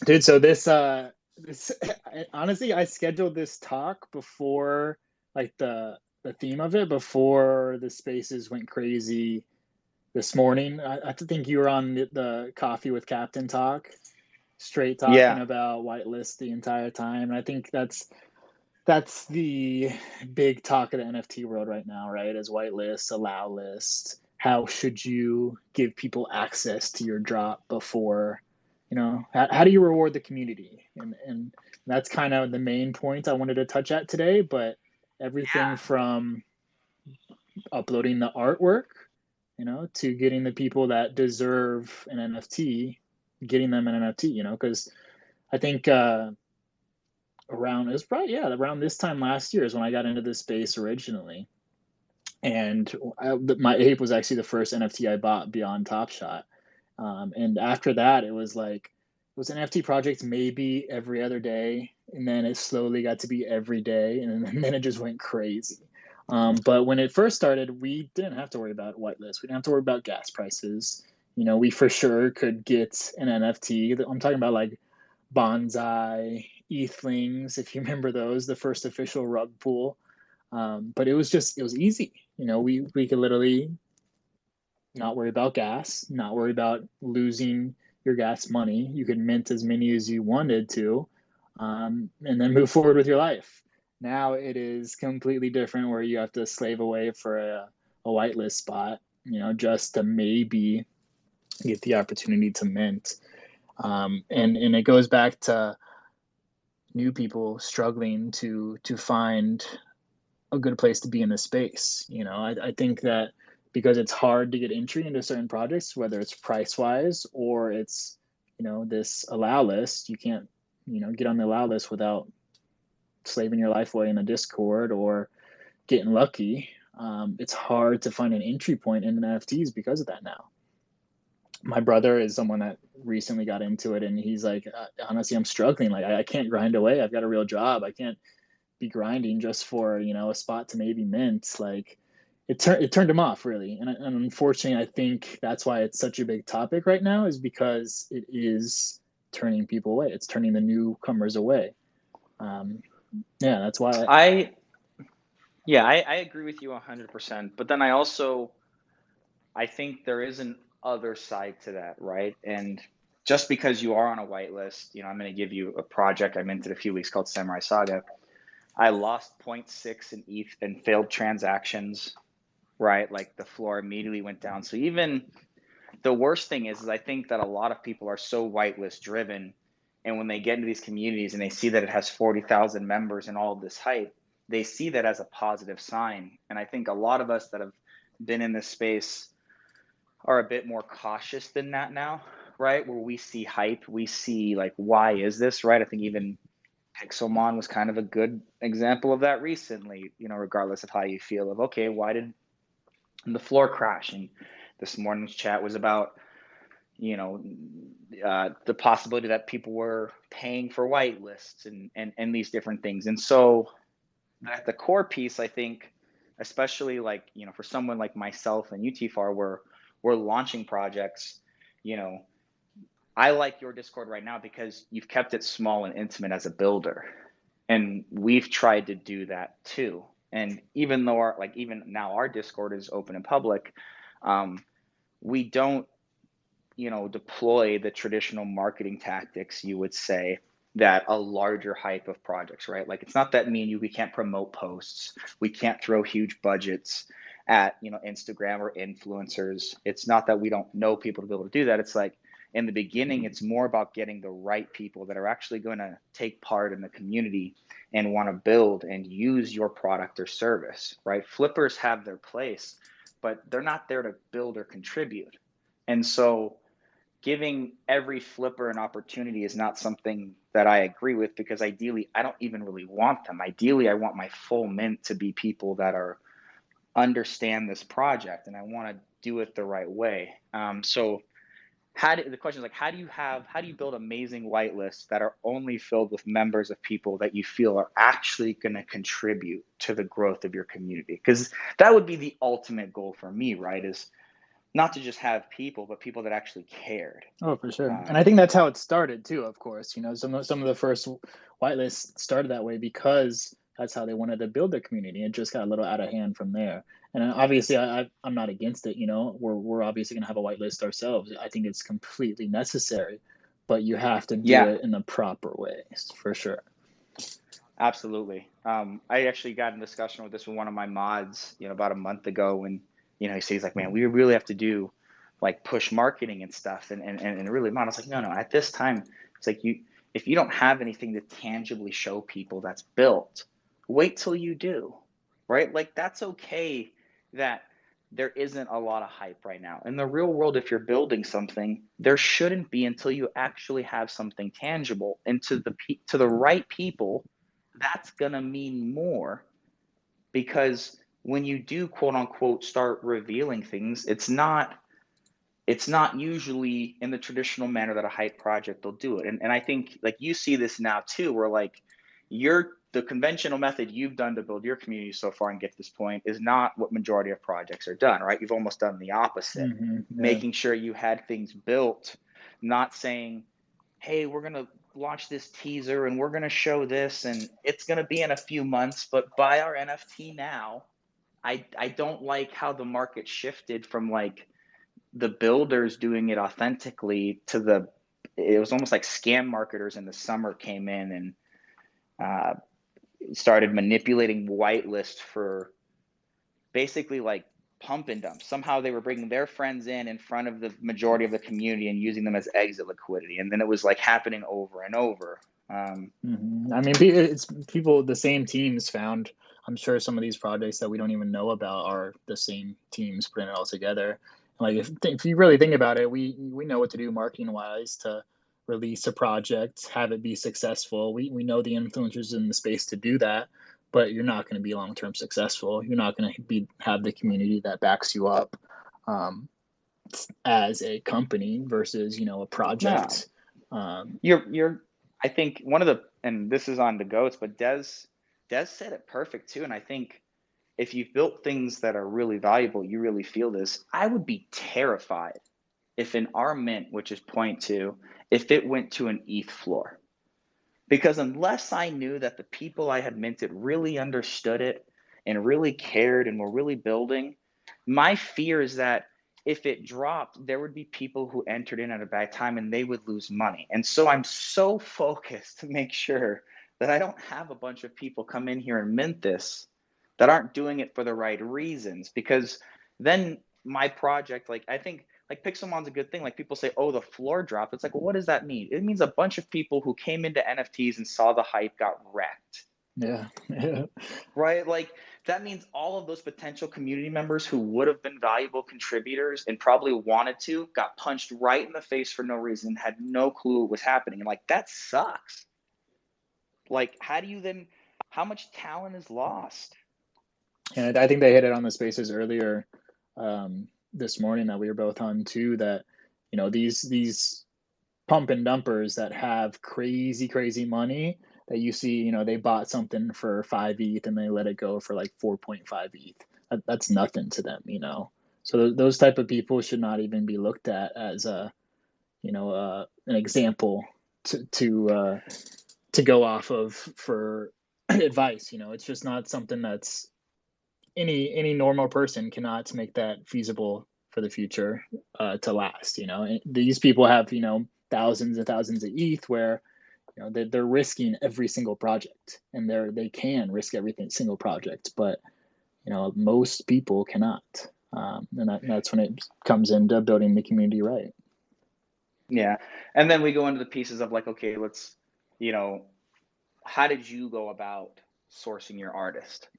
Dude, so this honestly, I scheduled this talk before, like, the theme of it before the spaces went crazy this morning. I think you were on the Coffee with Captain talk, straight talking Yeah, about whitelist the entire time. And I think that's the big talk of the NFT world right now, right? Is whitelist, allow list. How should you give people access to your drop before, how do you reward the community? And that's kind of the main point I wanted to touch at today. But everything yeah, from uploading the artwork, to getting the people that deserve an NFT, getting them an NFT, because I think around it was probably, yeah, around this time last year is when I got into this space originally. And my ape was actually the first NFT I bought beyond Top Shot. And after that, it was an NFT project maybe every other day, and then it slowly got to be every day, and then it just went crazy. But when it first started, we didn't have to worry about whitelist. We didn't have to worry about gas prices. We for sure could get an NFT. I'm talking about like bonsai, ethlings, if you remember those, the first official rug pool. But it was easy. We could literally not worry about gas, not worry about losing your gas money. You could mint as many as you wanted to, and then move forward with your life. Now it is completely different where you have to slave away for a whitelist spot, just to maybe get the opportunity to mint. And it goes back to new people struggling to find a good place to be in the space. I think that because it's hard to get entry into certain projects, whether it's price wise or it's, this allow list, you can't, get on the allow list without slaving your life away in the Discord or getting lucky. It's hard to find an entry point in NFTs because of that now. My brother is someone that recently got into it, and he's like, honestly, I'm struggling. Like, I can't grind away. I've got a real job. I can't be grinding just for a spot to maybe mint. Like, it turned him off really, and unfortunately, I think that's why it's such a big topic right now, is because it is turning people away. It's turning the newcomers away. Um, yeah, that's why. I I agree with you 100%. But then I think there is an other side to that, right? And just because you are on a whitelist, I'm going to give you a project I minted a few weeks called Samurai Saga. I lost zero point 0.6 in ETH and failed transactions, right? Like the floor immediately went down. So even the worst thing is I think that a lot of people are so whitelist driven, and when they get into these communities and they see that it has 40,000 members and all of this hype, they see that as a positive sign. And I think a lot of us that have been in this space are a bit more cautious than that now, right? Where we see hype, we see like, why is this, right? I think even Pixelmon was kind of a good example of that recently, regardless of how you feel of, okay, why did the floor crash? And this morning's chat was about, you know, the possibility that people were paying for white lists and these different things. And so at the core piece, I think, especially like, for someone like myself and UTFAR, where we're launching projects, you know, I like your Discord right now because you've kept it small and intimate as a builder. And we've tried to do that too. And even though even now our Discord is open and public, um, we don't, deploy the traditional marketing tactics you would say that a larger hype of projects, right? Like it's not that me and you, we can't promote posts. We can't throw huge budgets at, Instagram or influencers. It's not that we don't know people to be able to do that. It's like in the beginning, it's more about getting the right people that are actually going to take part in the community and want to build and use your product or service, right? Flippers have their place, but they're not there to build or contribute. And so giving every flipper an opportunity is not something that I agree with, because ideally I don't even really want them. Ideally, I want my full mint to be people that are understand this project, and I want to do it the right way. So the question is like, how do you build amazing whitelists that are only filled with members of people that you feel are actually going to contribute to the growth of your community? Because that would be the ultimate goal for me, right? Is not to just have people, but people that actually cared. Oh, for sure. And I Um, think that's how it started too, of course. Some of the first whitelists started that way because that's how they wanted to build their community. It just got a little out of hand from there. And obviously, I'm not against it. We're obviously going to have a whitelist ourselves. I think it's completely necessary, but you have to do yeah, it in the proper way, for sure. absolutely. I actually got in discussion with this with one of my mods, about a month ago, and he says like, man, we really have to do like push marketing and stuff, and really, man, I was like, no, at this time, it's like if you don't have anything to tangibly show people that's built, wait till you do, right? Like that's okay that there isn't a lot of hype right now. In the real world, if you're building something, there shouldn't be until you actually have something tangible, and to the right people that's going to mean more because when you do quote unquote start revealing things, it's not usually in the traditional manner that a hype project will do it. And I think like you see this now too, where like the conventional method you've done to build your community so far and get to this point is not what majority of projects are done, right? You've almost done the opposite, Yeah. making sure you had things built, not saying, hey, we're going to launch this teaser and we're going to show this and it's going to be in a few months, but buy our NFT now. I don't like how the market shifted from like the builders doing it authentically to it was almost like scam marketers in the summer came in and uh, started manipulating whitelist for basically like pump and dump. Somehow they were bringing their friends in front of the majority of the community and using them as exit liquidity. And then it was like happening over and over. I mean, it's people, the same teams found. I'm sure some of these projects that we don't even know about are the same teams putting it all together. Like if you really think about it, we know what to do marketing wise to release a project, have it be successful. We know the influencers in the space to do that, but you're not going to be long term successful. You're not going to be have the community that backs you up um, as a company versus a No, project. Um, you're I think one of the and this is on the goats, but Des said it perfect too. And I think if you've built things that are really valuable, you really feel this. I would be terrified if in our mint, which is point two, if it went to an ETH floor. Because unless I knew that the people I had minted really understood it and really cared and were really building, my fear is that if it dropped, there would be people who entered in at a bad time and they would lose money. And so I'm so focused to make sure that I don't have a bunch of people come in here and mint this that aren't doing it for the right reasons. Because then my project, like I think like Pixelmon's a good thing. Like people say, oh, the floor dropped. It's like, well, what does that mean? It means a bunch of people who came into NFTs and saw the hype got wrecked, yeah, yeah. right? Like that means all of those potential community members who would have been valuable contributors and probably wanted to got punched right in the face for no reason, had no clue what was happening. And like that sucks. Like, how much talent is lost? And I think they hit it on the spaces earlier this morning that we were both on too. That these pump and dumpers that have crazy money that you see, they bought something for 5 ETH and they let it go for like 4.5 ETH. That's nothing to them. So those type of people should not even be looked at as an example to go off of for advice. It's just not something that's any normal person cannot make that feasible for the future to last. And these people have thousands and thousands of ETH where they're risking every single project, and they can risk every single project, but most people cannot. And that's when it comes into building the community right. Yeah. And then we go into the pieces of like, okay, let's, you know, how did you go about sourcing your artist?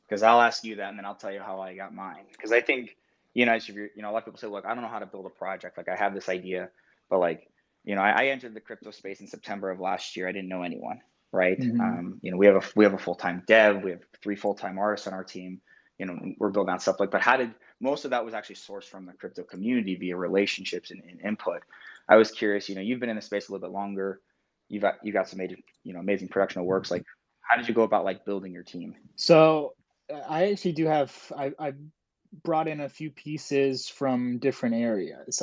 Because I'll ask you that and then I'll tell you how I got mine. Because I think, if you're, a lot of people say, look, I don't know how to build a project. Like I have this idea, but like, I entered the crypto space in September of last year. I didn't know anyone, right? Mm-hmm. We have a full-time dev. We have 3 full-time artists on our team. We're building out stuff like. But most of that was actually sourced from the crypto community via relationships and input. I was curious. You've been in the space a little bit longer. You got some major, amazing production works. Like, how did you go about like building your team? So I actually do have. brought in a few pieces from different areas.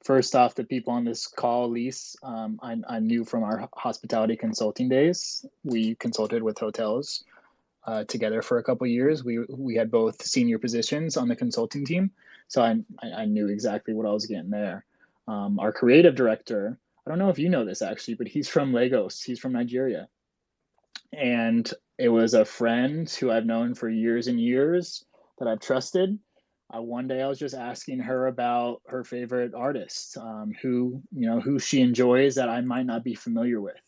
First off, the people on this call, Lise, I knew from our hospitality consulting days. We consulted with hotels together for a couple of years. We had both senior positions on the consulting team, so I knew exactly what I was getting there. Our creative director, I don't know if you know this actually, but he's from Lagos. He's from Nigeria, and it was a friend who I've known for years and years that I've trusted. One day I was just asking her about her favorite artists, who she enjoys that I might not be familiar with.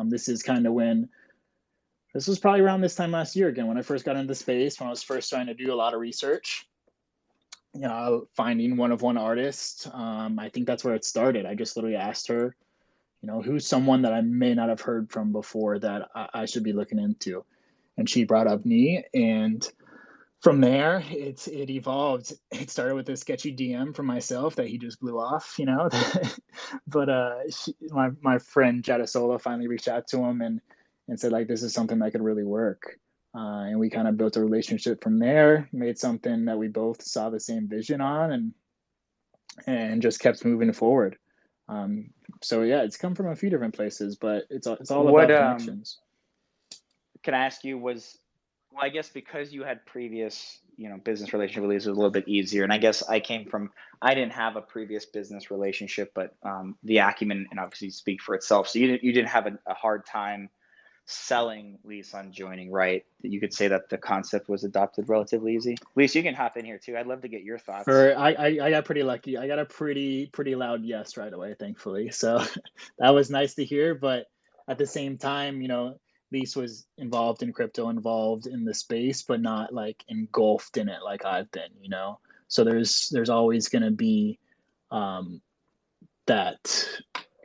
This is kind of when this was probably around this time last year again when I first got into space, when I was first trying to do a lot of research. Finding one artist. I think that's where it started. I just literally asked her, who's someone that I may not have heard from before that I should be looking into, and she brought up me, and from there it evolved. It started with a sketchy DM from myself that he just blew off. But my friend Jadasola finally reached out to him and said, like, this is something that could really work. And we kind of built a relationship from there, made something that we both saw the same vision on, and just kept moving forward. So yeah, it's come from a few different places, but it's all What about connections. can I ask you was, well, I guess because you had previous, business relationship, it was a little bit easier. And I guess I didn't have a previous business relationship, but the acumen and obviously speak for itself. So you didn't have a hard time selling Lise on joining, right? You could say that the concept was adopted relatively easy. Lise, you can hop in here too. I'd love to get your thoughts. I got pretty lucky. I got a pretty loud yes right away, thankfully. So that was nice to hear. But at the same time, Lise was involved in crypto, involved in the space, but not like engulfed in it like I've been. So there's always going to be um, that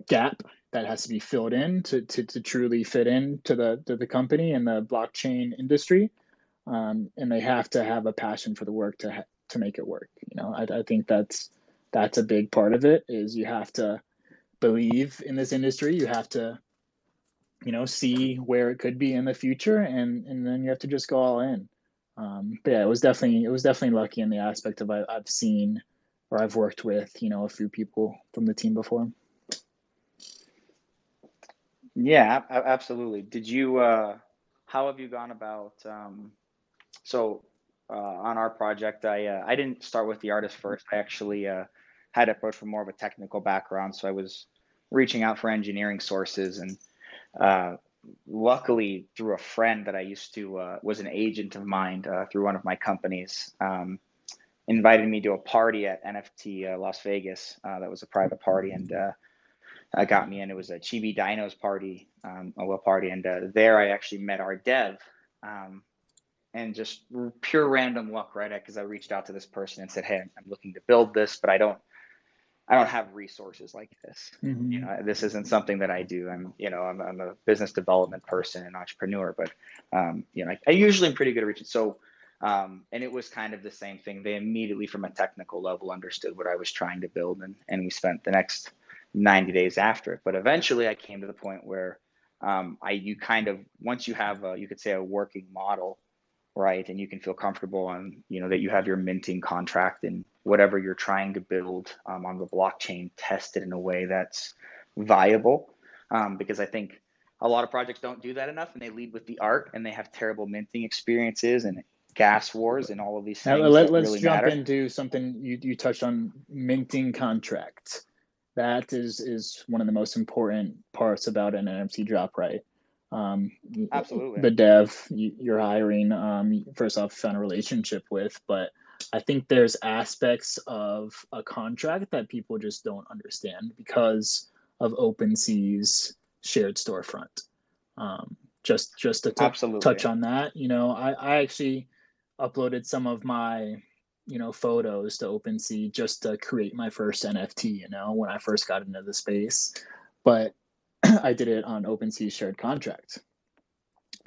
gap that has to be filled in to truly fit in to the company and the blockchain industry. And they have to have a passion for the work to make it work. I think that's a big part of it. Is you have to believe in this industry. You have to see where it could be in the future, and then you have to just go all in. But yeah, it was definitely lucky in the aspect of I've seen or I've worked with a few people from the team before. Yeah, absolutely. Did you, how have you gone about, so on our project, I didn't start with the artist first. I actually had approach from more of a technical background. So I was reaching out for engineering sources, and uh, luckily through a friend that I used to, was an agent of mine through one of my companies, invited me to a party at NFT Las Vegas. That was a private party, and got me in. It was a Chibi Dinos party, a little party, and there I actually met our dev, and just pure random luck, right? Because I reached out to this person and said, "Hey, I'm looking to build this, but I don't have resources like this. Mm-hmm. This isn't something that I do. I'm a business development person and entrepreneur, but I usually am pretty good at reaching. So, and it was kind of the same thing. They immediately, from a technical level, understood what I was trying to build, and we spent the next 90 days after it. But eventually, I came to the point where you kind of, once you have you could say a working model, right, and you can feel comfortable on that you have your minting contract and whatever you're trying to build on the blockchain tested in a way that's viable, because I think a lot of projects don't do that enough, and they lead with the art and they have terrible minting experiences and gas wars and all of these Now, things that let's really jump matter. into something you touched on, minting contracts. That is one of the most important parts about an NFT drop, right? Um, Absolutely. the dev you're hiring, first off, found a relationship with, but I think there's aspects of a contract that people just don't understand because of OpenSea's shared storefront. Just to touch Absolutely. on that, I actually uploaded some of my photos to OpenSea just to create my first NFT, when I first got into the space. But I did it on OpenSea shared contract.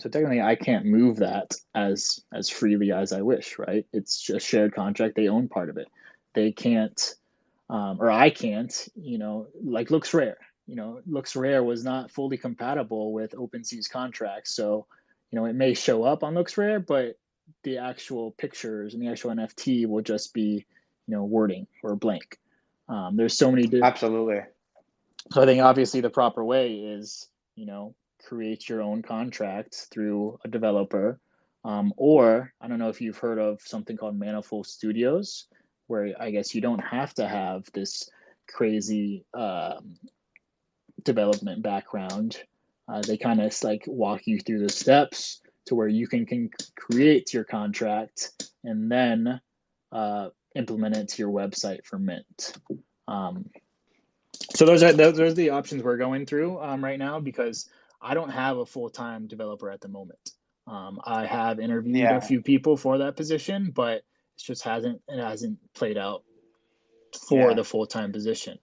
So technically I can't move that as freely as I wish, right? It's just shared contract. They own part of it. They can't or I can't, like Looks Rare. Looks Rare was not fully compatible with OpenSea's contract. So, it may show up on Looks Rare, but the actual pictures and the actual NFT will just be, wording or blank. There's so many. Absolutely. So I think obviously the proper way is, create your own contract through a developer. Or I don't know if you've heard of something called Manifold Studios, where I guess you don't have to have this crazy development background. They kind of like walk you through the steps to where you can create your contract and then implement it to your website for mint. So those are the options we're going through right now, because I don't have a full-time developer at the moment. I have interviewed a Yeah. few people for that position, but it hasn't played out for Yeah. the full-time position.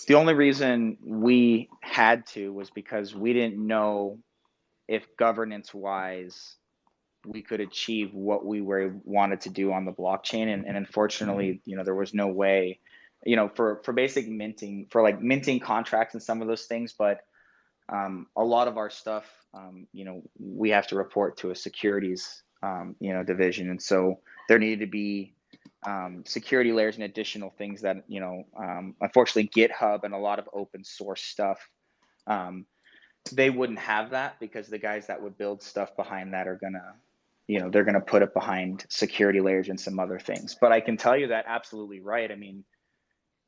The only reason we had to was because we didn't know if governance wise we could achieve what we wanted to do on the blockchain. And unfortunately, there was no way, for basic minting, for like minting contracts and some of those things. But a lot of our stuff, we have to report to a securities, division. And so there needed to be security layers and additional things that, unfortunately, GitHub and a lot of open source stuff, they wouldn't have that, because the guys that would build stuff behind that are gonna, they're gonna put it behind security layers and some other things. But I can tell you that absolutely right. I mean,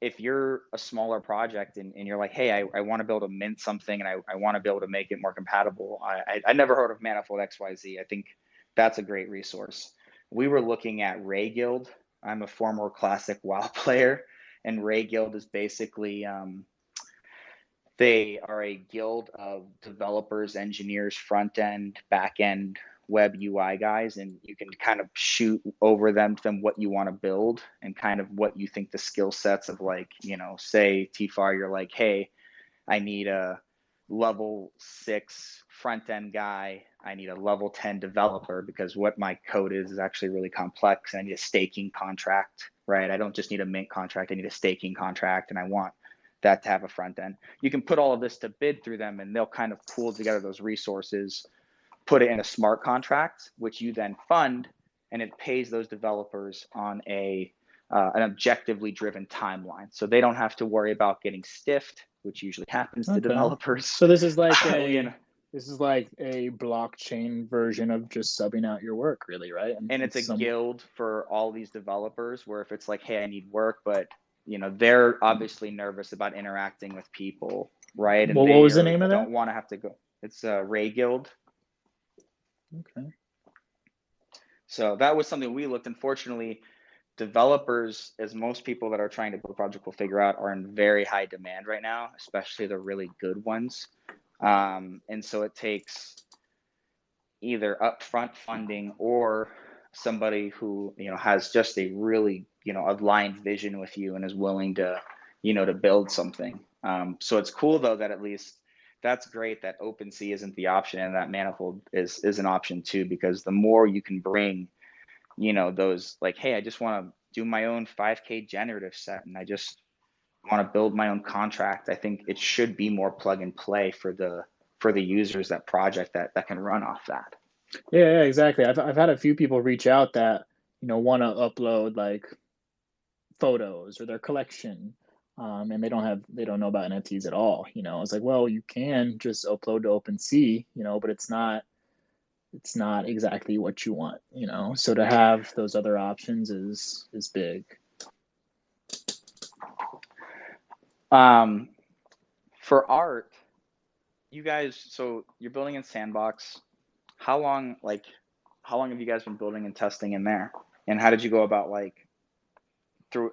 if you're a smaller project and you're like, hey, I want to build a mint something and I want to be able to make it more compatible. I never heard of Manifold XYZ. I think that's a great resource. We were looking at RayGuild. I'm a former classic WoW player, and RayGuild is basically they are a guild of developers, engineers, front end, back end, web UI guys, and you can kind of shoot over them what you want to build and kind of what you think the skill sets of, like, say TFAR, you're like, hey, I need a level 6 front end guy. I need a level 10 developer, because what my code is actually really complex. I need a staking contract, right? I don't just need a mint contract. I need a staking contract, and I want that to have a front end. You can put all of this to bid through them, and they'll kind of pool together those resources, put it in a smart contract, which you then fund, and it pays those developers on an objectively driven timeline. So they don't have to worry about getting stiffed, which usually happens to Okay, developers. so this is like you know, a blockchain version of just subbing out your work, really, right? And and it's a it's some. guild for all these developers, where if it's like, hey, I need work, but they're obviously nervous about interacting with people, right? And Well, what they was the name of that? don't want to have to go. It's a RayGuild. Okay. So that was something we looked. Unfortunately, developers, as most people that are trying to build a project will figure out, are in very high demand right now, especially the really good ones. And so it takes either upfront funding or somebody who has just a really aligned vision with you and is willing to to build something. So it's cool though that at least that's great that OpenSea isn't the option, and that Manifold is an option too, because the more you can bring those, like, hey, I just want to do my own 5K generative set and I just want to build my own contract. I think it should be more plug and play for the users, that project that can run off that. Yeah, exactly. I've had a few people reach out that want to upload like photos or their collection, and they don't know about NFTs at all. It's like, well, you can just upload to OpenSea, but it's not exactly what you want. So to have those other options is big. For art, you guys, so you're building in Sandbox. How long, have you guys been building and testing in there? And how did you go about, like,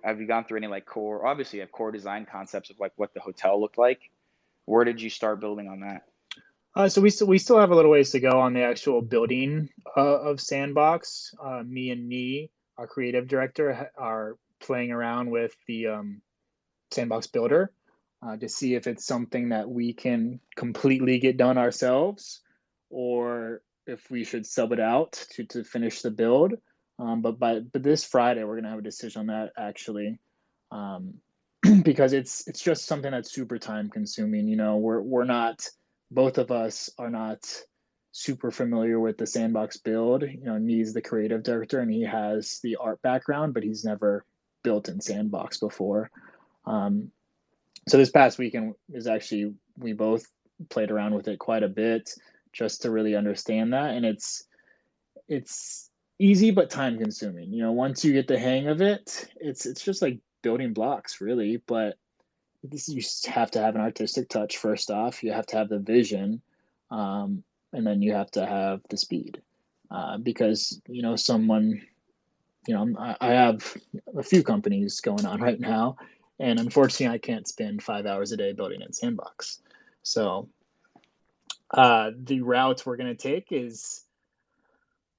have you gone through any, like, core, obviously you have core design concepts of like what the hotel looked like. Where did you start building on that? So we still have a little ways to go on the actual building of Sandbox. Me and Nee, our creative director, are playing around with the Sandbox Builder to see if it's something that we can completely get done ourselves, or if we should sub it out to finish the build. But this Friday we're gonna have a decision on that, actually, because it's just something that's super time consuming. We're not, both of us are not super familiar with the Sandbox build. You know, and he's the creative director and he has the art background, but he's never built in Sandbox before. Um, so this past weekend is actually, we both played around with it quite a bit just to really understand that. And it's easy but time consuming. You know, once you get the hang of it, it's just like building blocks really. But this, you have to have an artistic touch first off. You have to have the vision, and then you have to have the speed. Because you know someone, you know, I have a few companies going on right now, and unfortunately, I can't spend 5 hours a day building in Sandbox. So the route we're going to take is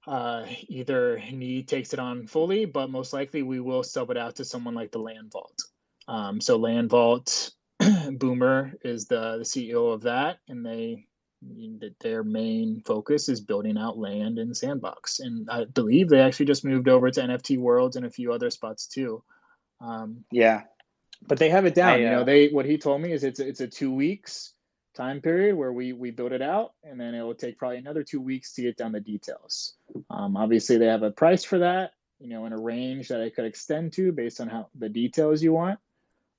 either he takes it on fully, but most likely we will sub it out to someone like the Land Vault. So Land Vault, Boomer is the CEO of that, and their main focus is building out land in Sandbox. And I believe they actually just moved over to NFT Worlds and a few other spots too. Yeah. But they have it down. I You know, what he told me is it's a 2 weeks time period where we build it out, and then it will take probably another 2 weeks to get down the details. Obviously, they have a price for that, you know, in a range that I could extend to based on how the details you want.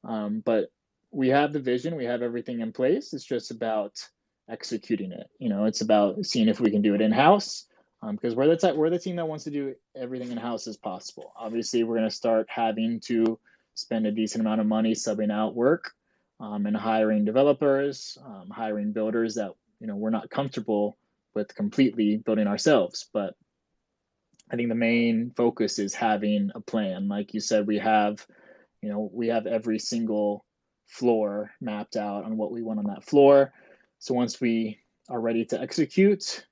But we have the vision, we have everything in place. It's just about executing it. You know, it's about seeing if we can do it in house. Because we're the team that wants to do everything in house as possible. Obviously, we're going to start having to spend a decent amount of money subbing out work, and hiring developers, hiring builders that, you know, we're not comfortable with completely building ourselves. But I think the main focus is having a plan. Like you said, we have every single floor mapped out on what we want on that floor. So once we are ready to execute,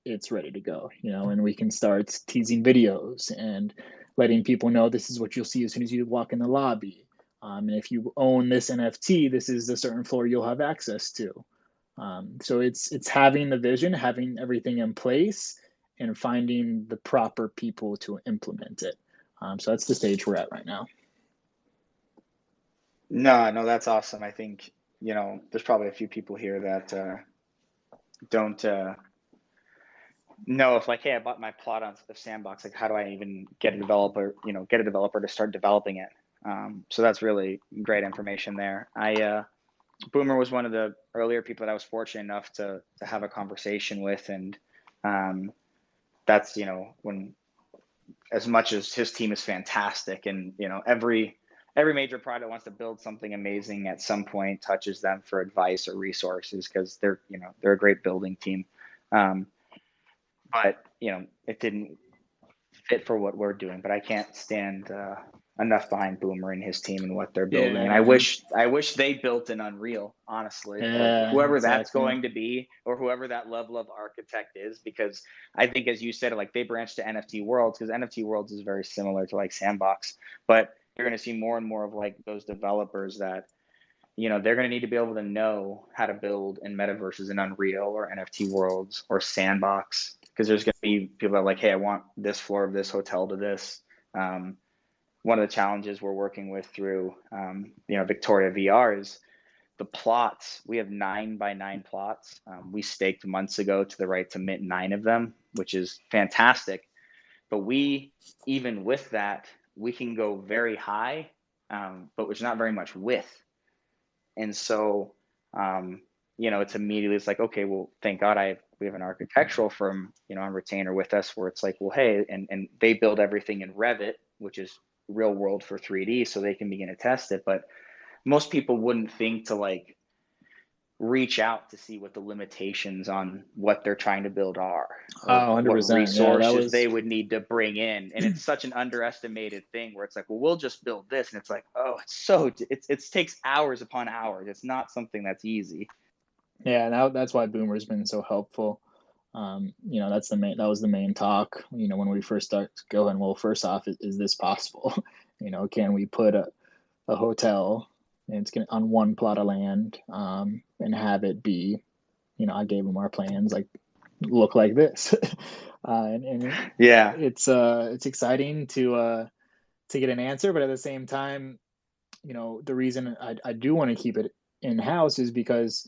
it's ready to go, you know, and we can start teasing videos and letting people know this is what you'll see as soon as you walk in the lobby. And if you own this NFT, this is a certain floor you'll have access to. So it's having the vision, having everything in place, and finding the proper people to implement it. So that's the stage we're at right now. No, that's awesome. I think, there's probably a few people here that don't know if, like, hey, I bought my plot on the Sandbox. Like, how do I even get a developer to start developing it? So that's really great information there. Boomer was one of the earlier people that I was fortunate enough to have a conversation with, and that's when, as much as his team is fantastic, and every major product wants to build something amazing at some point, touches them for advice or resources because they're a great building team. But it didn't fit for what we're doing. But I can't stand enough behind Boomer and his team and what they're building. Yeah, And I wish they built an Unreal, honestly, or yeah, whoever that's exactly. going to be, or whoever that level of architect is. Because I think, as you said, like, they branched to NFT Worlds, because NFT Worlds is very similar to like Sandbox, but you're going to see more and more of like those developers that they're going to need to be able to know how to build in metaverses in Unreal or NFT Worlds or Sandbox, because there's going to be people that are like, hey, I want this floor of this hotel to this. One of the challenges we're working with through Victoria VR is the plots. We have 9x9 plots. We staked months ago to the right to mint 9 of them, which is fantastic. But even with that, we can go very high, but there's not very much width. And so, it's immediately, it's like, okay, well, thank God we have an architectural firm, on retainer with us, where it's like, well, hey, and they build everything in Revit, which is real world for 3D, so they can begin to test it. But most people wouldn't think to like reach out to see what the limitations on what they're trying to build are, Oh, or what 100%. Yeah, that resources they was, would need to bring in. And it's such an underestimated thing where it's like, well, we'll just build this, and it's like, oh, it takes hours upon hours. It's not something that's easy. yeah, that's why Boomer's been so helpful. That was the main talk, when we first start going. Well, first off, is this possible? Can we put a hotel, and it's gonna on one plot of land, and have it be, I gave them our plans, like, look like this. And Yeah. it's exciting to get an answer, but at the same time, the reason I do want to keep it in house is because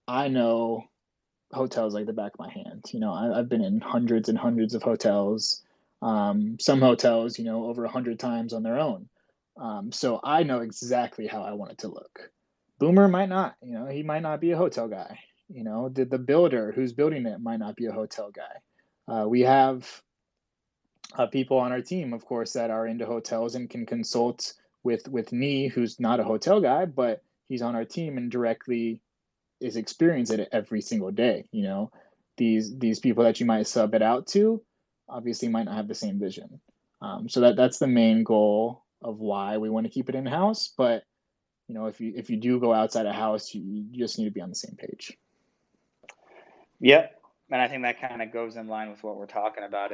I know hotels like the back of my hand. I've been in hundreds and hundreds of hotels. Some hotels, over 100 times on their own. So I know exactly how I want it to look. Boomer might not. He might not be a hotel guy. The builder who's building it might not be a hotel guy. We have people on our team, of course, that are into hotels and can consult with me, who's not a hotel guy, but he's on our team and directly is experiencing it every single day. These people that you might sub it out to obviously might not have the same vision. So that's the main goal of why we want to keep it in house. But if you do go outside a house, you just need to be on the same page. Yep. And I think that kind of goes in line with what we're talking about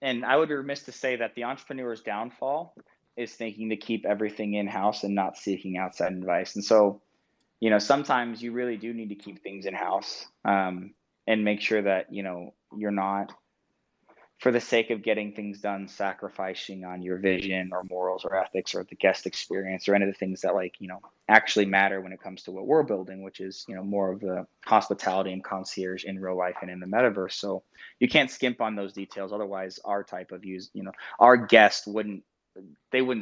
and I would be remiss to say that the entrepreneur's downfall is thinking to keep everything in house and not seeking outside advice. And so, sometimes you really do need to keep things in house, and make sure that, you're not, for the sake of getting things done, sacrificing on your vision or morals or ethics or the guest experience or any of the things that actually matter when it comes to what we're building, which is, more of the hospitality and concierge in real life and in the metaverse. So you can't skimp on those details. Otherwise our type of our guest wouldn't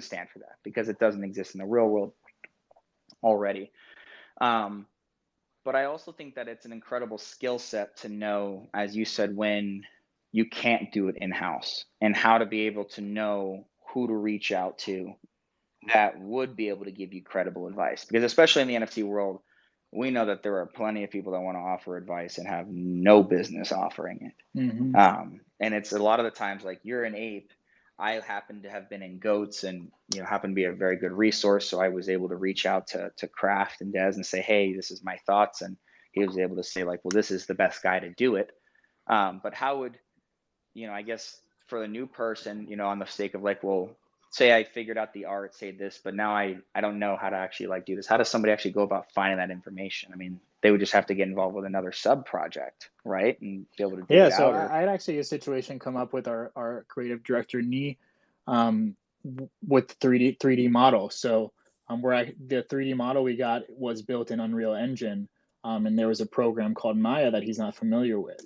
stand for that because it doesn't exist in the real world already. But I also think that it's an incredible skill set to know, as you said, when you can't do it in-house and how to be able to know who to reach out to that would be able to give you credible advice. Because especially in the NFT world, we know that there are plenty of people that want to offer advice and have no business offering it. Mm-hmm. And it's a lot of the times like you're an ape. I happen to have been in goats and happen to be a very good resource. So I was able to reach out to Kraft and Des and say, hey, this is my thoughts. And he was able to say like, well, this is the best guy to do it. But how would, I guess for the new person, on the sake of like, well, say I figured out the art, say this, but now I don't know how to actually like do this. How does somebody actually go about finding that information? I mean, they would just have to get involved with another sub project, right? And be able to dig it So out. I had actually a situation come up with our creative director, Nee, with 3D model. So the 3D model we got was built in Unreal Engine. And there was a program called Maya that he's not familiar with.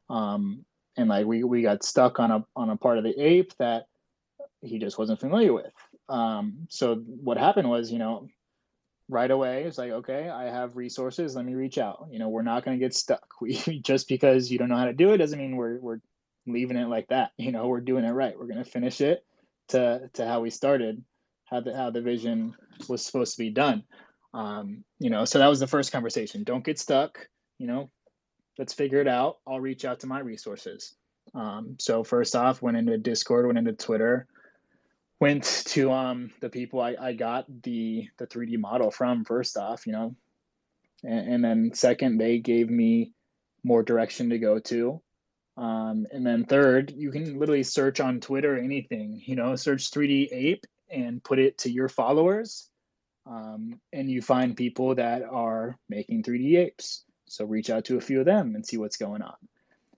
And like we got stuck on a part of the ape that he just wasn't familiar with. So what happened was, right away it's like, okay, I have resources, let me reach out. We're not going to get stuck. We just because you don't know how to do it doesn't mean we're leaving it like that. We're doing it right. We're going to finish it to how we started, how the vision was supposed to be done. So that was the first conversation. Don't get stuck. Let's figure it out. I'll reach out to my resources. So first off, went into Discord, went into Twitter, went to the people I got the 3D model from first off, and then second, they gave me more direction to go to. And then third, you can literally search on Twitter anything, search 3D ape and put it to your followers. And you find people that are making 3D apes. So reach out to a few of them and see what's going on.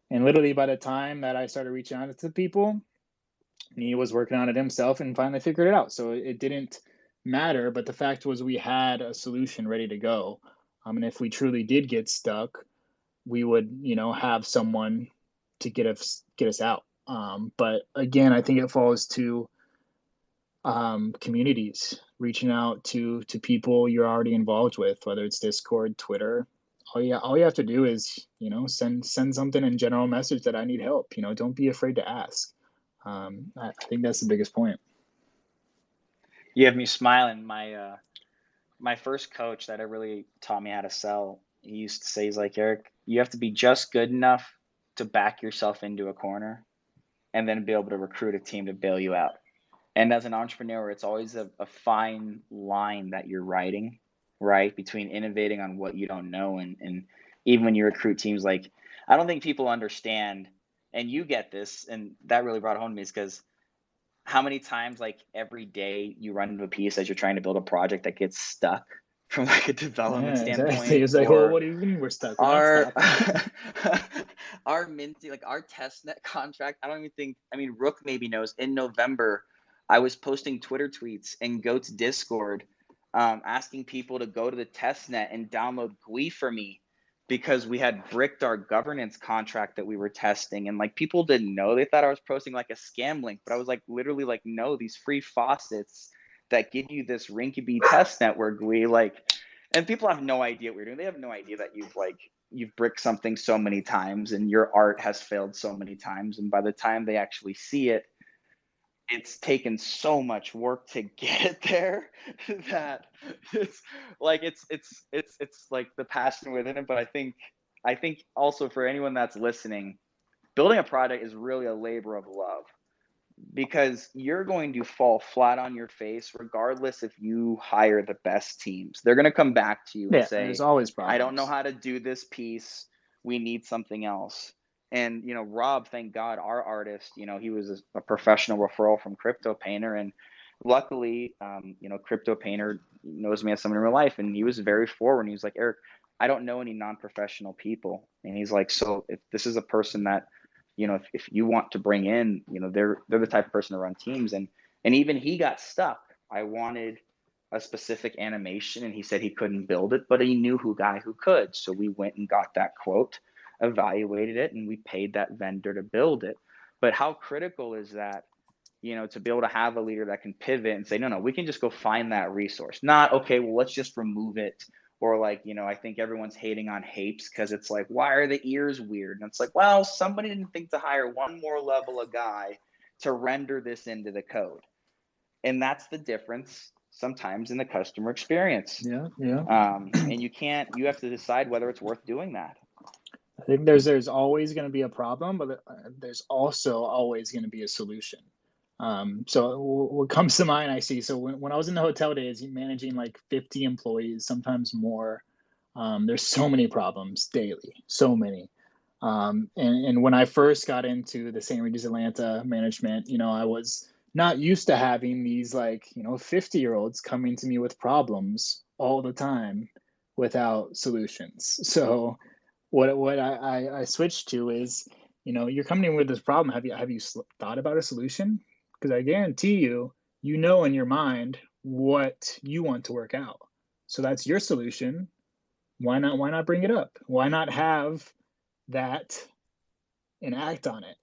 And literally by the time that I started reaching out to people, he was working on it himself and finally figured it out. So it didn't matter, but the fact was we had a solution ready to go. And if we truly did get stuck, we would, have someone to get us out. But again, I think it falls to communities, reaching out to people you're already involved with, whether it's Discord, Twitter. All you have to do is, send something in general message that I need help. Don't be afraid to ask. I think that's the biggest point. You have me smiling. My first coach that really taught me how to sell, he used to say, he's like, Eric, you have to be just good enough to back yourself into a corner and then be able to recruit a team to bail you out. And as an entrepreneur, it's always a fine line that you're riding, right? Between innovating on what you don't know and even when you recruit teams, like, I don't think people understand, and you get this, and that really brought home to me is because how many times like every day you run into a piece as you're trying to build a project that gets stuck from like a development Yeah, exactly. standpoint, It's like, well, or what do you mean we're stuck? We're not our stopping. our minty, like our testnet contract. I don't even think, I mean, Rook maybe knows, in November I was posting Twitter tweets and Goat's Discord, asking people to go to the testnet and download GUI for me because we had bricked our governance contract that we were testing, and like people didn't know. They thought I was posting like a scam link, but I was like literally like, no, these free faucets that give you this rinky test network, we like, and people have no idea what we're doing. They have no idea that you've bricked something so many times and your art has failed so many times, and by the time they actually see it, it's taken so much work to get there that it's like it's like the passion within it. But I think also for anyone that's listening, building a product is really a labor of love, because you're going to fall flat on your face regardless if you hire the best teams. They're going to come back to you and Yeah, there's say, always I don't know problems. how to do this piece. We need something else. And, Rob, thank God, our artist, he was a professional referral from Crypto Painter. And luckily, Crypto Painter knows me as someone in real life. And he was very forward. And he was like, Eric, I don't know any non-professional people. And he's like, so if this is a person that, if you want to bring in, they're the type of person to run teams. And even he got stuck. I wanted a specific animation, and he said he couldn't build it, but he knew who guy who could. So we went and got that quote, evaluated it, and we paid that vendor to build it. But how critical is that, to be able to have a leader that can pivot and say, no, we can just go find that resource. Not, okay, well, let's just remove it. Or like, I think everyone's hating on Hapes because it's like, why are the ears weird? And it's like, well, somebody didn't think to hire one more level of guy to render this into the code. And that's the difference sometimes in the customer experience. Yeah, yeah. And you have to decide whether it's worth doing that. I think there's always going to be a problem, but there's also always going to be a solution. So what comes to mind, I see. So when I was in the hotel days, managing like 50 employees, sometimes more, there's so many problems daily, so many. And when I first got into the St. Regis Atlanta management, I was not used to having these 50-year-olds coming to me with problems all the time without solutions. So what I switched to is, you're coming in with this problem. Have you thought about a solution? Because I guarantee you, in your mind what you want to work out. So that's your solution. Why not bring it up? Why not have that and act on it?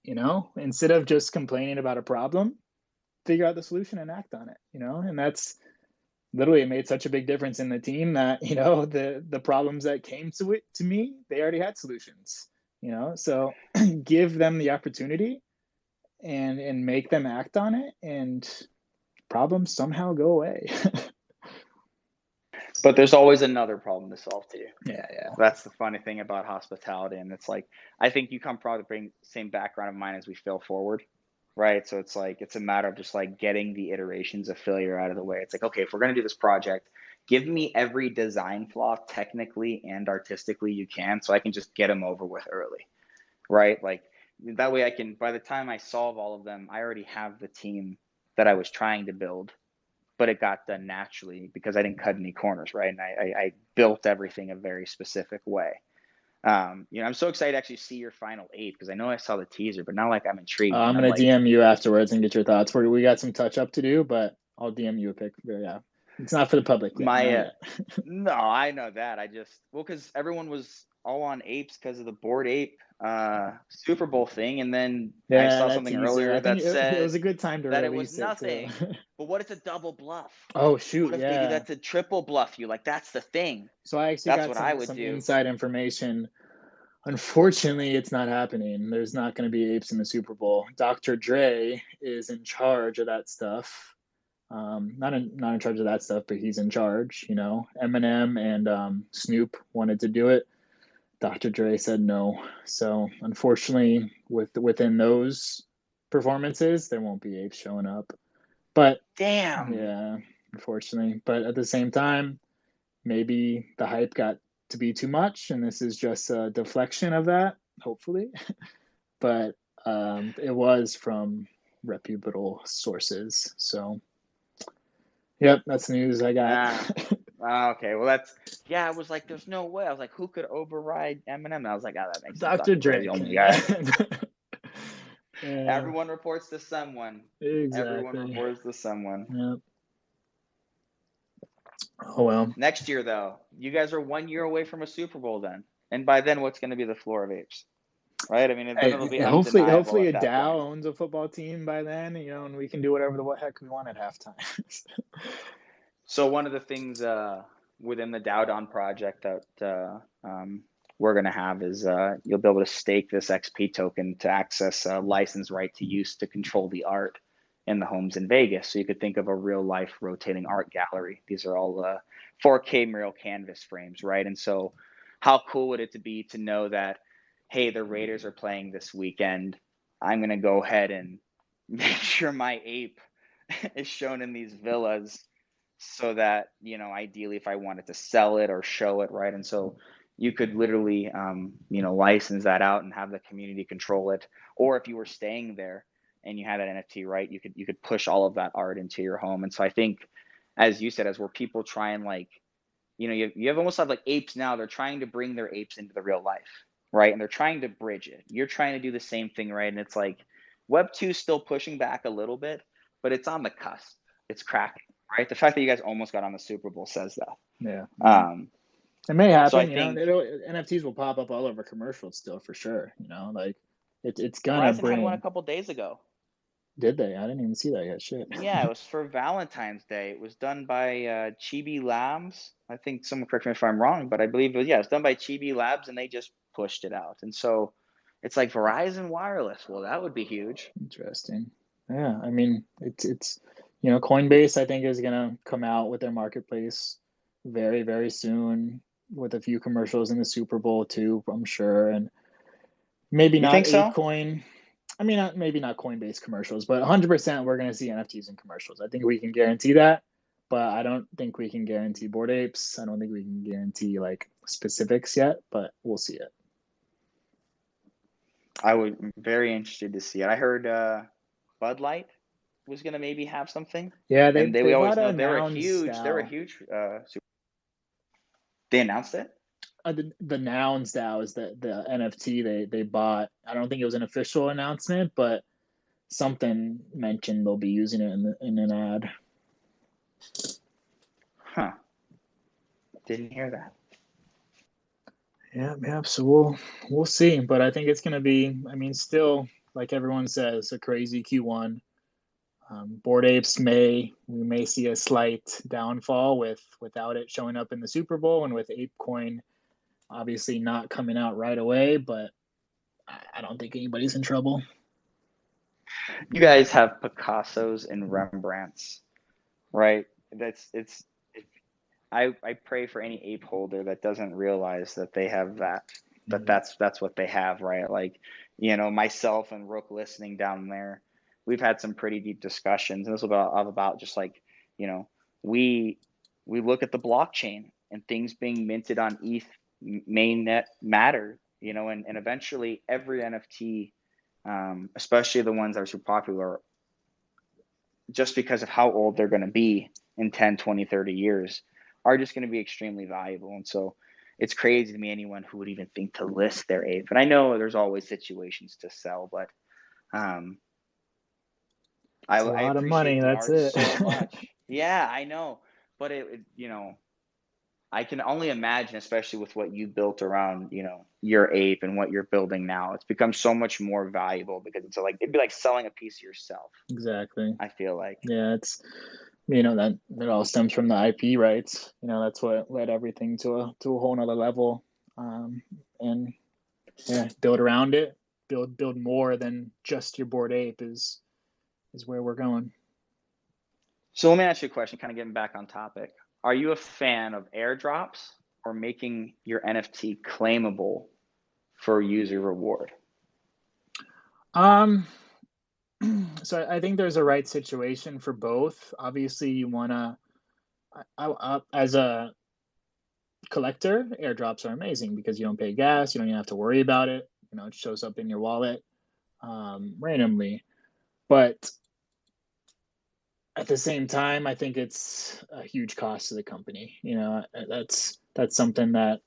Instead of just complaining about a problem, figure out the solution and act on it. And that's literally, it made such a big difference in the team that the problems that came to me, they already had solutions. So give them the opportunity and make them act on it, and problems somehow go away. But there's always another problem to solve too. Yeah. That's the funny thing about hospitality. And it's like, I think you come probably bring the same background of mine as we fail forward, right? So it's like, it's a matter of just like getting the iterations of failure out of the way. It's like, okay, if we're going to do this project, give me every design flaw technically and artistically you can, so I can just get them over with early, right? Like that way I can, by the time I solve all of them, I already have the team that I was trying to build, but it got done naturally because I didn't cut any corners, right? And I built everything a very specific way. I'm so excited to actually see your final ape, because I know I saw the teaser, but now like I'm intrigued. I'm And I'm gonna like, DM you afterwards and get your thoughts. We got some touch up to do, but I'll DM you a pic. Yeah, it's not for the public yet. Not yet. no, I know that. Because everyone was all on apes because of the Bored Ape Super Bowl thing, and then I Yeah, saw that something teaser. earlier I think that it said was a good time to that it was release it too. nothing. But what if it's a double bluff? Oh shoot, What if they do yeah. that to triple bluff you? Like, that's the thing. So I actually That's got what I would some do. inside information. Unfortunately, it's not happening. There's not going to be apes in the Super Bowl. Dr. Dre is in charge of that stuff. Not in charge of that stuff, but he's in charge. Eminem and Snoop wanted to do it. Dr. Dre said no. So unfortunately, within those performances, there won't be apes showing up. But Damn. yeah, unfortunately. But at the same time, maybe the hype got to be too much, and this is just a deflection of that, hopefully. But it was from reputable sources. So, yep, that's the news I got. Okay. Well, I was like, there's no way. I was like, who could override Eminem? And I was like, that makes sense. Dr. Dr. Dre's Dre the only can. guy. Yeah, Everyone reports to someone. Everyone exactly. reports to someone. Yep. Oh well. Next year, though, you guys are 1 year away from a Super Bowl then. And by then, what's going to be the floor of apes, right? I mean, then it'll be undeniable Hopefully at a that point. DAO owns a football team by then, and we can do whatever the heck we want at halftime. So one of the things within the DAO project that we're going to have is you'll be able to stake this XP token to access a license right to use to control the art in the homes in Vegas. So you could think of a real life rotating art gallery. These are all 4K mural canvas frames, right? And so how cool would it be to know that, hey, the Raiders are playing this weekend. I'm going to go ahead and make sure my ape is shown in these villas so that, ideally if I wanted to sell it or show it, right? And so you could literally, license that out and have the community control it. Or if you were staying there and you had an NFT, right, you could push all of that art into your home. And so I think, as you said, as where people try and you have almost like apes now, they're trying to bring their apes into the real life, right? And they're trying to bridge it. You're trying to do the same thing, right? And it's like Web 2 is still pushing back a little bit, but it's on the cusp. It's cracking, right? The fact that you guys almost got on the Super Bowl says that. Yeah. It may happen, so I think NFTs will pop up all over commercials still for sure. Like it's gonna Verizon had one a bring. couple days ago. Did they? I didn't even see that yet. Shit. Yeah, it was for Valentine's Day. It was done by Chibi Labs. I think someone correct me if I'm wrong, but I believe it was done by Chibi Labs, and they just pushed it out. And so it's like Verizon Wireless. Well, that would be huge. Interesting. Yeah, I mean it's Coinbase I think is gonna come out with their marketplace very, very soon with a few commercials in the Super Bowl too, I'm sure, and maybe You not think so? Apecoin. I mean, maybe not Coinbase commercials, but 100% we're going to see NFTs in commercials. I think we can guarantee that, but I don't think we can guarantee Bored Apes. I don't think we can guarantee like specifics yet, but we'll see it. I would be very interested to see it. I heard Bud Light was going to maybe have something. Yeah, And we always got know announced they announced it. The Nouns DAO is the NFT they bought. I don't think it was an official announcement, but something mentioned they'll be using it in an ad. Huh. Didn't hear that. Yeah. So we'll see, but I think it's going to be. I mean, still, like everyone says, a crazy Q1. Bored Apes we may see a slight downfall without it showing up in the Super Bowl, and with Apecoin obviously not coming out right away, but I don't think anybody's in trouble. You guys have Picassos and Rembrandts, right? I pray for any ape holder that doesn't realize that they have that's what they have, right? Like, myself and Rook listening down there, we've had some pretty deep discussions, and this is about just like, we look at the blockchain and things being minted on ETH mainnet matter, and eventually every NFT, especially the ones that are super popular, just because of how old they're going to be in 10, 20, 30 years, are just going to be extremely valuable. And so it's crazy to me, anyone who would even think to list their ape. And I know there's always situations to sell, but I a lot of appreciate money. the That's art it. so much. Yeah, I know. But I can only imagine, especially with what you built around, your ape and what you're building now, it's become so much more valuable because it'd be like selling a piece of yourself. Exactly. I feel like. Yeah, it's that all stems from the IP rights. That's what led everything to a whole nother level. And yeah, build around it, build more than just your Bored Ape is where we're going. So let me ask you a question, kind of getting back on topic. Are you a fan of airdrops or making your NFT claimable for user reward? So I think there's a right situation for both. Obviously, you want to, as a collector, airdrops are amazing because you don't pay gas, you don't even have to worry about it. It shows up in your wallet randomly. But at the same time, I think it's a huge cost to the company. That's something that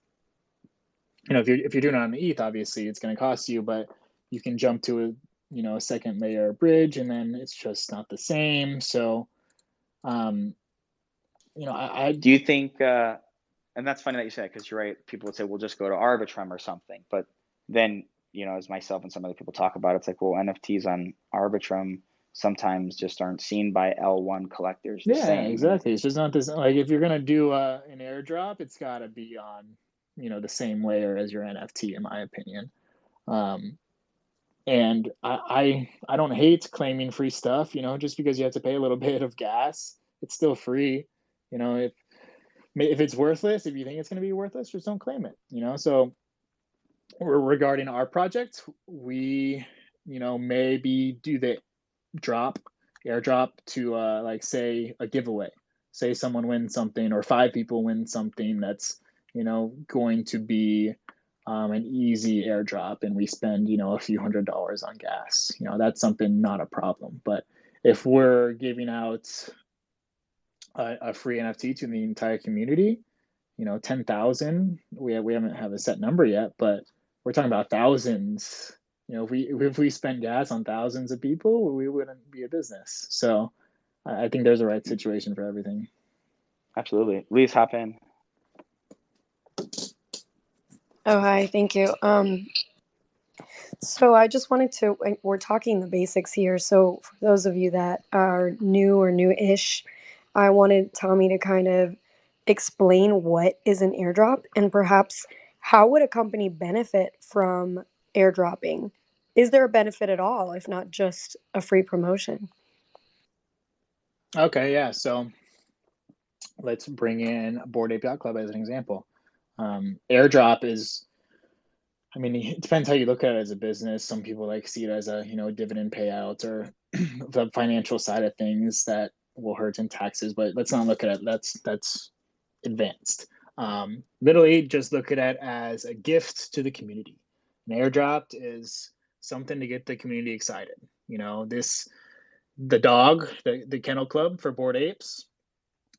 if you're doing it on ETH, obviously it's going to cost you, but you can jump to a second layer bridge, and then it's just not the same. So, I do you think and that's funny that you say that, because you're right. People would say, "We'll just go to Arbitrum or something," but then, as myself and some other people talk about, it's like, well, NFTs on Arbitrum sometimes just aren't seen by L1 collectors the Yeah, same. And exactly. It's just not this, like, if you're gonna do an airdrop, it's got to be on, the same layer as your NFT, in my opinion. Um, and I don't hate claiming free stuff, just because you have to pay a little bit of gas, it's still free. If it's worthless, if you think it's going to be worthless, just don't claim it. So regarding our project, we, maybe do the drop airdrop to like, say, a giveaway. Say someone wins something, or five people win something that's, going to be an easy airdrop, and we spend, a few $100s on gas. That's something, not a problem. But if we're giving out a free NFT to the entire community, 10,000. We haven't have a set number yet, but we're talking about thousands. If we spend gas on thousands of people, we wouldn't be a business. So I think there's a right situation for everything. absolutely, Lee's hop in. Oh, hi, thank you. So I just wanted to, we're talking the basics here. So for those of you that are new or new-ish, I wanted Tommy to kind of explain what is an airdrop, and perhaps how would a company benefit from airdropping? Is there a benefit at all, if not just a free promotion? Okay, yeah. So let's bring in Bored Ape Yacht Club as an example. Airdrop is, I mean, it depends how you look at it as a business. Some people like see it as a, dividend payout, or the financial side of things that will hurt in taxes. But let's not look at it. That's advanced. Literally, just look at it as a gift to the community. An airdrop is something to get the community excited. The dog, the kennel club for Bored Apes,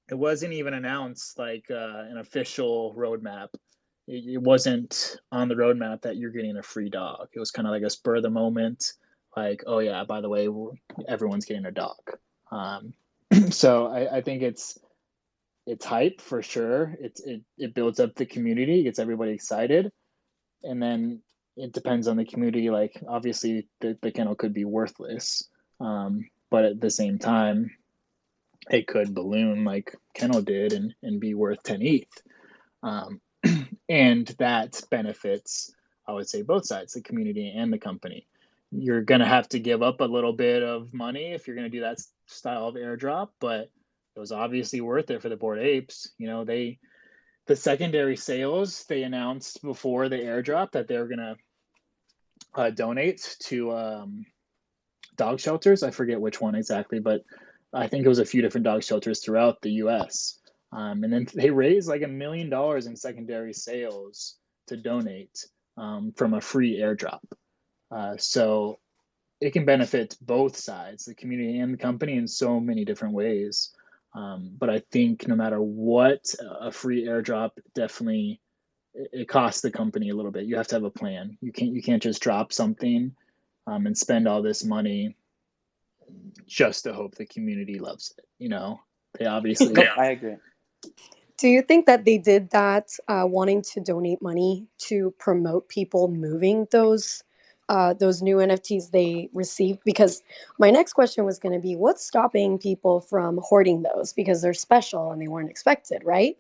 it wasn't even announced like an official roadmap. It wasn't on the roadmap that you're getting a free dog. It was kind of like a spur of the moment, like, oh yeah, by the way, everyone's getting a dog. So I think it's hype for sure. It builds up the community, gets everybody excited, and then it depends on the community. Like, obviously, the kennel could be worthless, but at the same time, it could balloon like kennel did, and be worth 10 ETH. And that benefits, I would say, both sides, the community and the company. You're going to have to give up a little bit of money if you're going to do that style of airdrop, but it was obviously worth it for the Bored Apes. The secondary sales, they announced before the airdrop that they were going to donate to dog shelters. I forget which one exactly, but I think it was a few different dog shelters throughout the US. And then they raised like $1 million in secondary sales to donate, from a free airdrop. So it can benefit both sides, the community and the company, in so many different ways. But I think no matter what, a free airdrop definitely, it costs the company a little bit. You have to have a plan. You can't just drop something, and spend all this money just to hope the community loves it. They obviously. Nope, I agree. Do you think that they did that wanting to donate money to promote people moving those new NFTs they received? Because my next question was going to be, what's stopping people from hoarding those, because they're special and they weren't expected, right?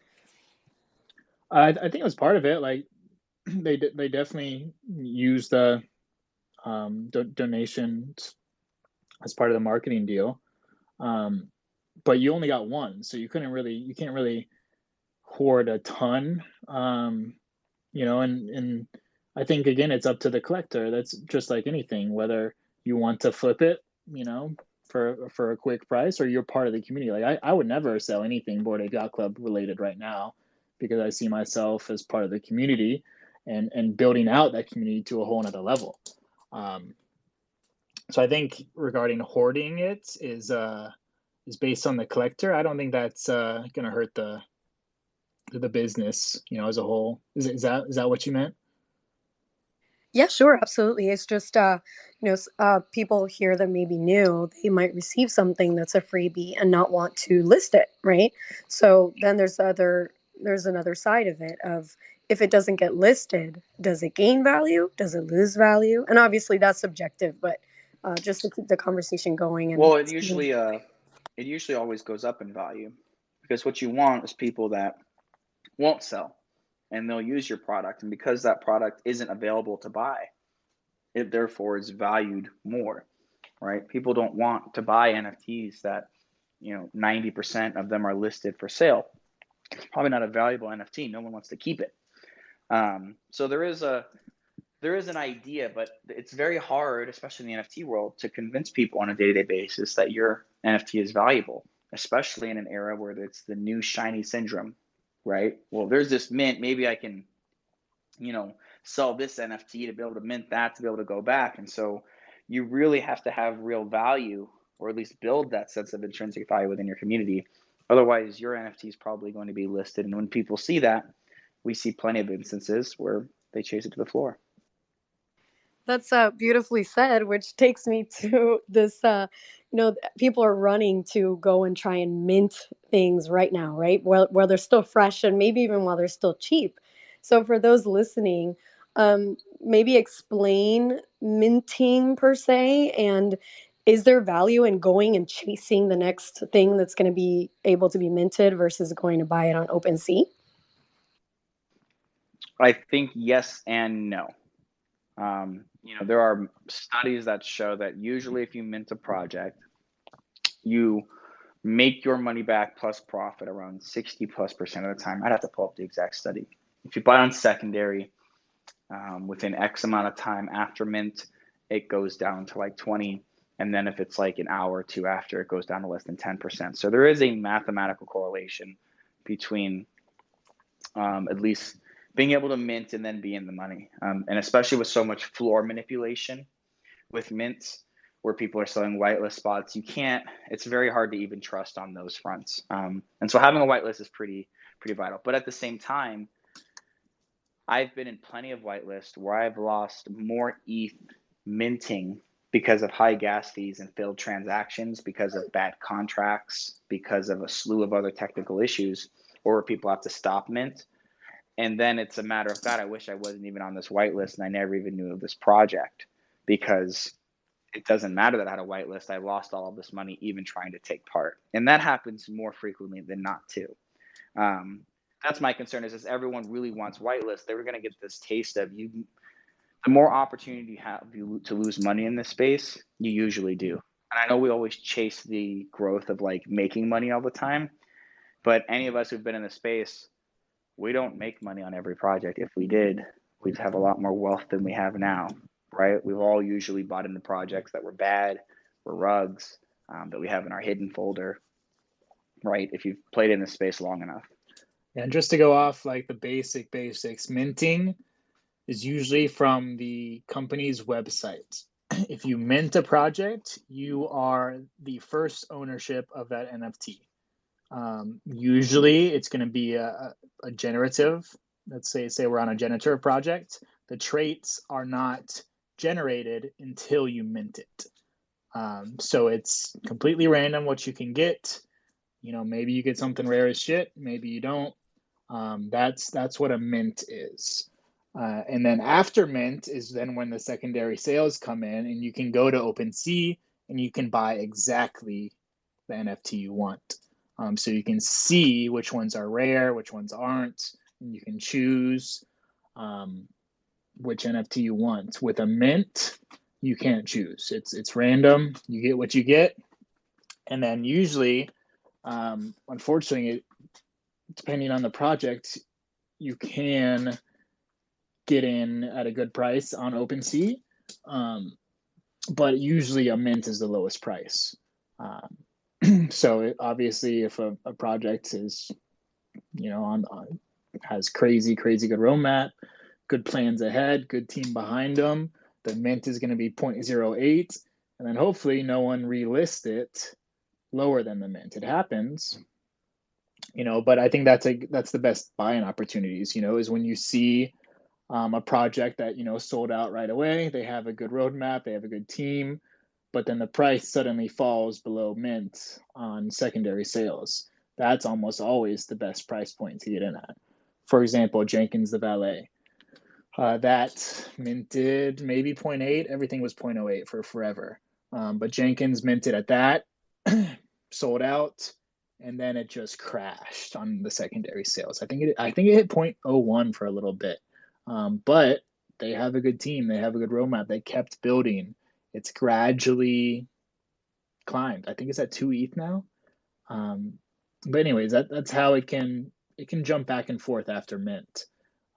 I think it was part of it. Like, they definitely used the donations as part of the marketing deal. But you only got one, so you can't really hoard a ton. And I think, again, it's up to the collector. That's just like anything, whether you want to flip it, for a quick price, or you're part of the community. Like, I would never sell anything Bored Ape Yacht Club related right now, because I see myself as part of the community, and building out that community to a whole nother level. So I think regarding hoarding, it is based on the collector. I don't think that's going to hurt the business, as a whole. Is that what you meant? Yeah, sure, absolutely. It's just, people here that may be new, they might receive something that's a freebie and not want to list it, right? So then there's other there's another side of it of if it doesn't get listed, does it gain value? Does it lose value? And obviously that's subjective, but just to keep the conversation going and Well, it usually always goes up in value, because what you want is people that won't sell and they'll use your product, and because that product isn't available to buy, it therefore is valued more, right? People don't want to buy NFTs that 90% of them are listed for sale. It's probably not a valuable NFT. No one wants to keep it. So there is an idea, but it's very hard, especially in the NFT world, to convince people on a day-to-day basis that your NFT is valuable, especially in an era where it's the new shiny syndrome, right? Well, there's this mint, maybe I can, sell this NFT to be able to mint that, to be able to go back. And so you really have to have real value, or at least build that sense of intrinsic value within your community. Otherwise, your NFT is probably going to be listed. And when people see that, we see plenty of instances where they chase it to the floor. That's beautifully said, which takes me to this. People are running to go and try and mint things right now, right? While they're still fresh and maybe even while they're still cheap. So, for those listening, maybe explain minting per se, and is there value in going and chasing the next thing that's going to be able to be minted versus going to buy it on OpenSea? I think yes and no. There are studies that show that usually if you mint a project, you make your money back plus profit around 60+% of the time. I'd have to pull up the exact study. If you buy on secondary, within X amount of time after mint, it goes down to like 20. And then if it's like an hour or two after, it goes down to less than 10%. So there is a mathematical correlation between at least being able to mint and then be in the money. And especially with so much floor manipulation with mints, where people are selling whitelist spots, it's very hard to even trust on those fronts. And so having a whitelist is pretty vital. But at the same time, I've been in plenty of whitelists where I've lost more ETH minting because of high gas fees and failed transactions, because of bad contracts, because of a slew of other technical issues, or people have to stop mint. And then it's a matter of, God, I wish I wasn't even on this whitelist and I never even knew of this project, because it doesn't matter that I had a whitelist. I lost all of this money even trying to take part. And that happens more frequently than not too. That's my concern, is everyone really wants whitelist. They were going to get this taste of you. The more opportunity you have to lose money in this space, you usually do. And I know we always chase the growth of like making money all the time, but any of us who've been in the space, we don't make money on every project. If we did, we'd have a lot more wealth than we have now, right? We've all usually bought into projects that were bad, were rugs, that we have in our hidden folder, right? If you've played in this space long enough. And just to go off like the basics, minting is usually from the company's website. If you mint a project, you are the first ownership of that NFT. Usually it's going to be a generative. Let's say we're on a generative project. The traits are not generated until you mint it. So it's completely random what you can get. Maybe you get something rare as shit. Maybe you don't. That's what a mint is. And then after mint is then when the secondary sales come in, and you can go to OpenSea and you can buy exactly the NFT you want. So you can see which ones are rare, which ones aren't, and you can choose which NFT you want. With a mint, you can't choose. It's random. You get what you get, and then usually, unfortunately, depending on the project, you can get in at a good price on OpenSea, but usually a mint is the lowest price. So obviously, if a project is, has crazy good roadmap, good plans ahead, good team behind them, the mint is going to be 0.08, and then hopefully no one relists it lower than the mint. It happens, but I think that's the best buying opportunities, is when you see a project that, sold out right away. They have a good roadmap, they have a good team, but then the price suddenly falls below mint on secondary sales. that's almost always the best price point to get in at. For example, Jenkins the Valet. That minted maybe 0.8. Everything was 0.08 for forever. But Jenkins minted at that, sold out, and then it just crashed on the secondary sales. I think it hit 0.01 for a little bit. But they have a good team. They have a good roadmap. They kept building. It's gradually climbed. I think it's at 2 ETH now. But anyways, that's how it can jump back and forth after mint.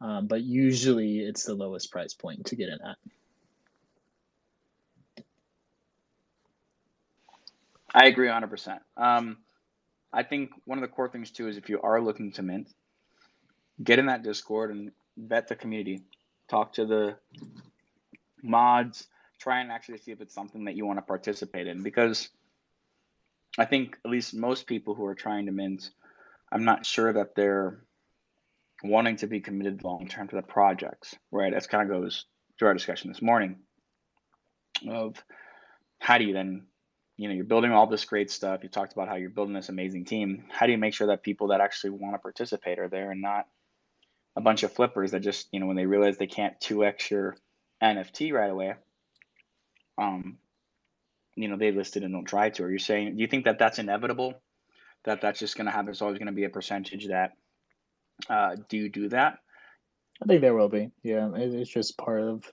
But usually it's the lowest price point to get in at. I agree 100%. I think one of the core things too is if you are looking to mint, get in that Discord and vet the community. Talk to the mods. Try and actually see if it's something that you want to participate in, because I think at least most people who are trying to mint, I'm not sure that they're wanting to be committed long term to the projects, right? That kind of goes to our discussion this morning of how do you then, you're building all this great stuff. You talked about how you're building this amazing team. How do you make sure that people that actually want to participate are there and not a bunch of flippers that just, when they realize they can't 2x your NFT right away, they list it and don't try to? Or you're saying, do you think that that's inevitable? That's just going to happen? There's always going to be a percentage that do that? I think there will be. Yeah, it's just part of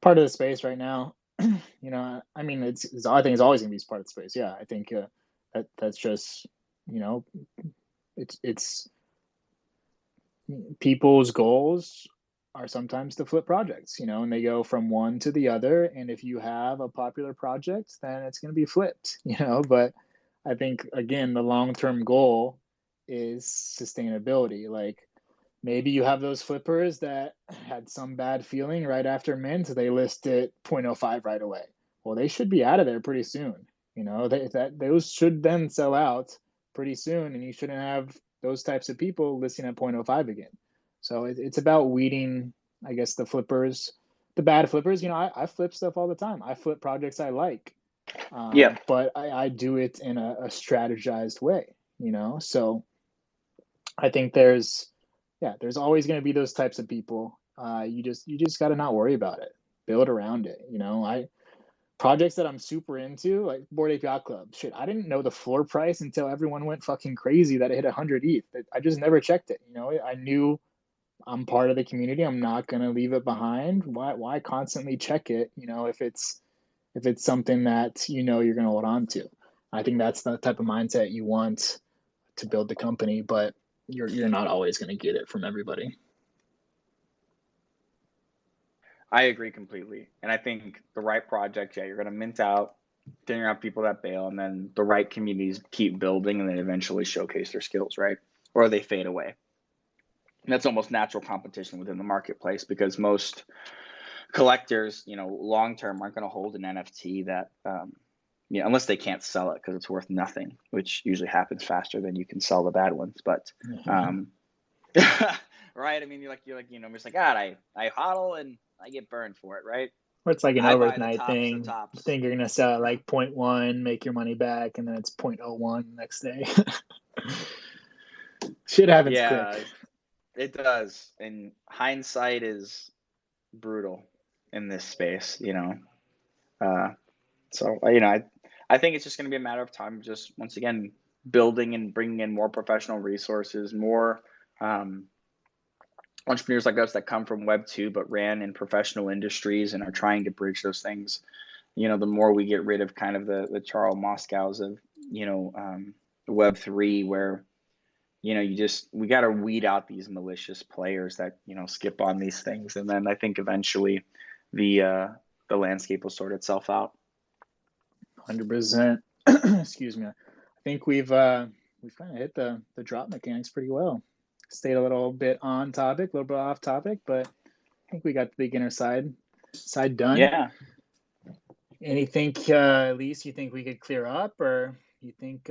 the space right now. I mean, I think it's always going to be part of the space. Yeah, I think that's just, it's people's goals are sometimes to flip projects, and they go from one to the other. And if you have a popular project, then it's going to be flipped, But I think, again, the long-term goal is sustainability. Like, maybe you have those flippers that had some bad feeling right after mint, they list it 0.05 right away. Well, they should be out of there pretty soon. Those should then sell out pretty soon, and you shouldn't have those types of people listing at 0.05 again. So it's about weeding, I guess, the flippers, the bad flippers. I flip stuff all the time. I flip projects I like. But I do it in a strategized way, So I think there's always going to be those types of people. You just got to not worry about it. Build around it. Projects that I'm super into, like Bored Ape Yacht Club. Shit, I didn't know the floor price until everyone went fucking crazy that it hit 100 ETH. I just never checked it. I knew I'm part of the community. I'm not gonna leave it behind. Why constantly check it? If it's something that you're gonna hold on to. I think that's the type of mindset you want to build the company, but you're not always gonna get it from everybody. I agree completely. And I think the right project, you're going to mint out, then you're going to have people that bail, and then the right communities keep building and then eventually showcase their skills, right? Or they fade away. And that's almost natural competition within the marketplace, because most collectors, long-term aren't going to hold an NFT that, unless they can't sell it because it's worth nothing, which usually happens faster than you can sell the bad ones. But, right? I mean, you're I'm just like, God, I hodl and I get burned for it, right? Or it's like an overnight thing. You think you're going to sell at like 0.1, make your money back, and then it's 0.01 the next day. Shit happens quick. It does. And hindsight is brutal in this space, So, I think it's just going to be a matter of time, just once again, building and bringing in more professional resources, more entrepreneurs like us that come from Web 2 but ran in professional industries and are trying to bridge those things. The more we get rid of kind of the Charles Moscows of Web 3, where we got to weed out these malicious players that skip on these things, and then I think eventually the landscape will sort itself out. 100%. Excuse me. I think we've kind of hit the drop mechanics pretty well. Stayed a little bit on topic, a little bit off topic, but I think we got the beginner side done. Yeah. Anything, Elise, you think we could clear up, or you think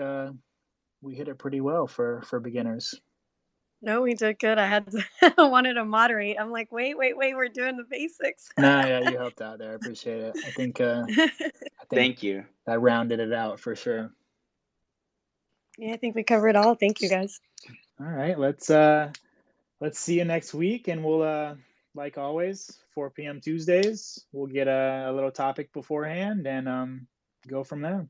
we hit it pretty well for beginners? No, we did good. I wanted to moderate. I'm like, wait, we're doing the basics. No, yeah, you helped out there. I appreciate it. I think thank you. That rounded it out for sure. Yeah, I think we covered it all. Thank you, guys. All right, let's see you next week, and we'll like always, 4 p.m. Tuesdays, we'll get a little topic beforehand and go from there.